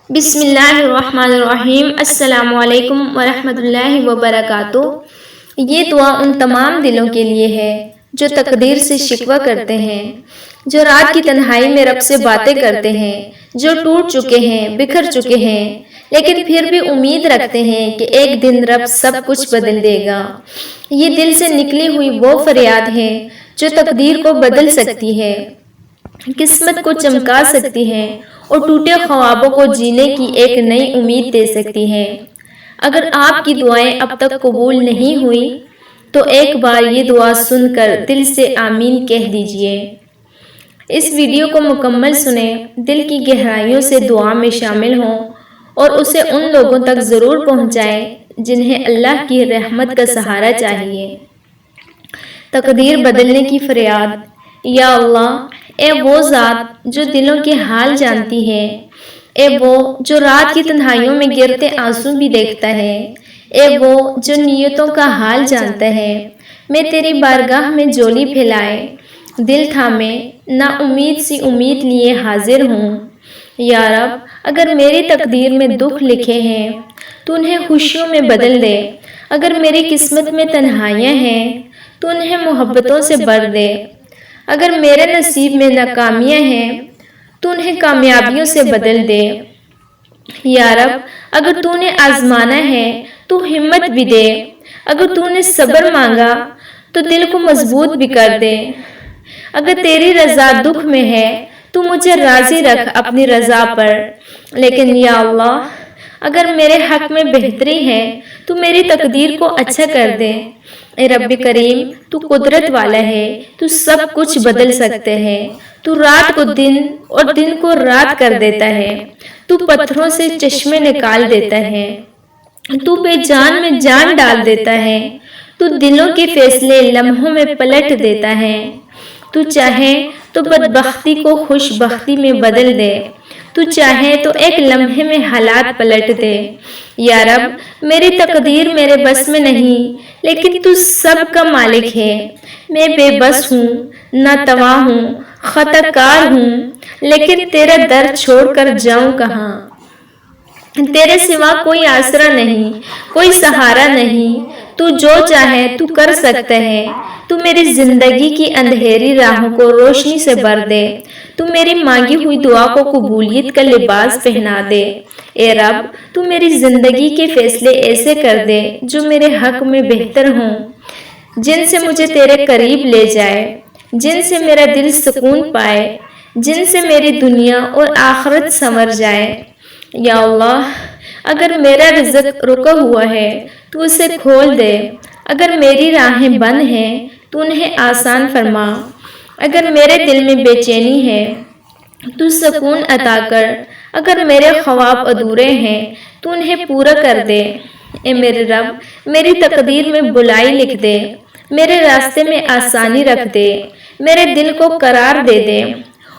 بسم اللہ الرحمن الرحیم۔ السلام علیکم ورحمۃ اللہ وبرکاتہ۔ یہ دعا ان تمام دلوں کے لیے ہے جو تقدیر سے شکوہ کرتے ہیں، جو رات کی تنہائی میں رب سے باتیں کرتے ہیں، جو ٹوٹ چکے ہیں، بکھر چکے ہیں، لیکن پھر بھی امید رکھتے ہیں کہ ایک دن رب سب کچھ بدل دے گا۔ یہ دل سے نکلی ہوئی وہ فریاد ہے جو تقدیر کو بدل سکتی ہے، قسمت کو چمکا سکتی ہے اور ٹوٹے خوابوں کو جینے کی ایک نئی امید دے سکتی ہے۔ اگر آپ کی دعائیں اب تک قبول نہیں ہوئی تو ایک بار یہ دعا سن کر دل سے آمین کہہ دیجئے۔ اس ویڈیو کو مکمل سنیں، دل کی گہرائیوں سے دعا میں شامل ہوں اور اسے ان لوگوں تک ضرور پہنچائیں جنہیں اللہ کی رحمت کا سہارا چاہیے۔ تقدیر بدلنے کی فریاد۔ یا اللہ، اے وہ ذات جو دلوں کے حال جانتی ہے، اے وہ جو رات کی تنہائیوں میں گرتے آنسو بھی دیکھتا ہے، اے وہ جو نیتوں کا حال جانتا ہے، میں تیری بارگاہ میں جولی پھیلائے، دل تھامے، نا امید سی امید لیے حاضر ہوں۔ یا رب، اگر میری تقدیر میں دکھ لکھے ہیں تو انہیں خوشیوں میں بدل دے، اگر میری قسمت میں تنہائیاں ہیں تو انہیں محبتوں سے بھر دے، اگر میرے نصیب میں ناکامیاں ہیں تو انہیں کامیابیوں سے بدل دے۔ یا رب، اگر تو نے آزمانا ہے تو ہمت بھی دے، اگر تو نے صبر مانگا تو دل کو مضبوط بھی کر دے، اگر تیری رضا دکھ میں ہے تو مجھے راضی رکھ اپنی رضا پر۔ لیکن یا اللہ، اگر میرے حق میں بہتری ہے تو میری تقدیر کو اچھا کر دے۔ اے رب کریم، تو قدرت والا ہے، تو سب کچھ بدل سکتے ہیں، تو رات کو دن اور دن کو رات کر دیتا ہے، تو پتھروں سے چشمے نکال دیتا ہے، تو بے جان میں جان ڈال دیتا ہے، تو دلوں کے فیصلے لمحوں میں پلٹ دیتا ہے، تو چاہے تو بدبختی کو خوش بختی میں بدل دے، تو چاہے تو ایک لمحے میں حالات پلٹ دے۔ یا رب، میری تقدیر میرے بس میں نہیں، لیکن تو سب کا مالک ہے، میں بے بس ہوں، ناتواں ہوں، خطا کار ہوں، لیکن تیرا در چھوڑ کر جاؤں کہاں؟ تیرے سوا کوئی آسرا نہیں، کوئی سہارا نہیں، تو جو چاہے تو کر سکتا ہے، تو میری زندگی کی اندھیری راہوں کو روشنی سے بھر دے، تو میری مانگی ہوئی دعا کو قبولیت کا لباس پہنا دے۔ اے رب، تو میری زندگی کے فیصلے ایسے کر دے جو میرے حق میں بہتر ہوں، جن سے مجھے تیرے قریب لے جائے، جن سے میرا دل سکون پائے، جن سے میری دنیا اور آخرت سنور جائے۔ یا اللہ، اگر میرا رزق رکا ہوا ہے تو اسے کھول دے، اگر میری راہیں بند ہیں تو انہیں آسان فرما، اگر میرے دل میں بے چینی ہے تو سکون عطا کر، اگر میرے خواب ادھورے ہیں تو انہیں پورا کر دے۔ اے میرے رب، میری تقدیر میں بلائی لکھ دے، میرے راستے میں آسانی رکھ دے، میرے دل کو قرار دے دے،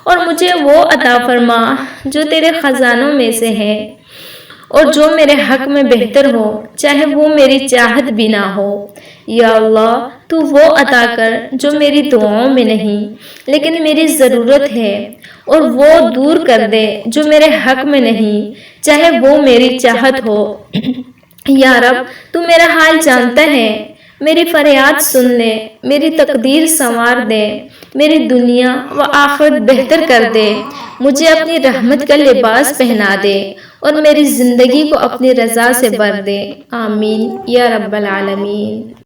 اور مجھے وہ عطا فرما جو تیرے خزانوں میں سے ہے اور جو میرے حق میں بہتر ہو، چاہے وہ میری چاہت بھی نہ ہو۔ یا اللہ، تو وہ عطا کر جو میری دعاؤں میں نہیں لیکن میری ضرورت ہے، اور وہ دور کر دے جو میرے حق میں نہیں، چاہے وہ میری چاہت ہو۔ یا رب، تو میرا حال جانتا ہے، میری فریاد سن لے، میری تقدیر سنوار دے، میری دنیا و آخرت بہتر کر دے، مجھے اپنی رحمت کا لباس پہنا دے اور میری زندگی کو اپنی رضا سے بھر دے۔ آمین یا رب العالمین۔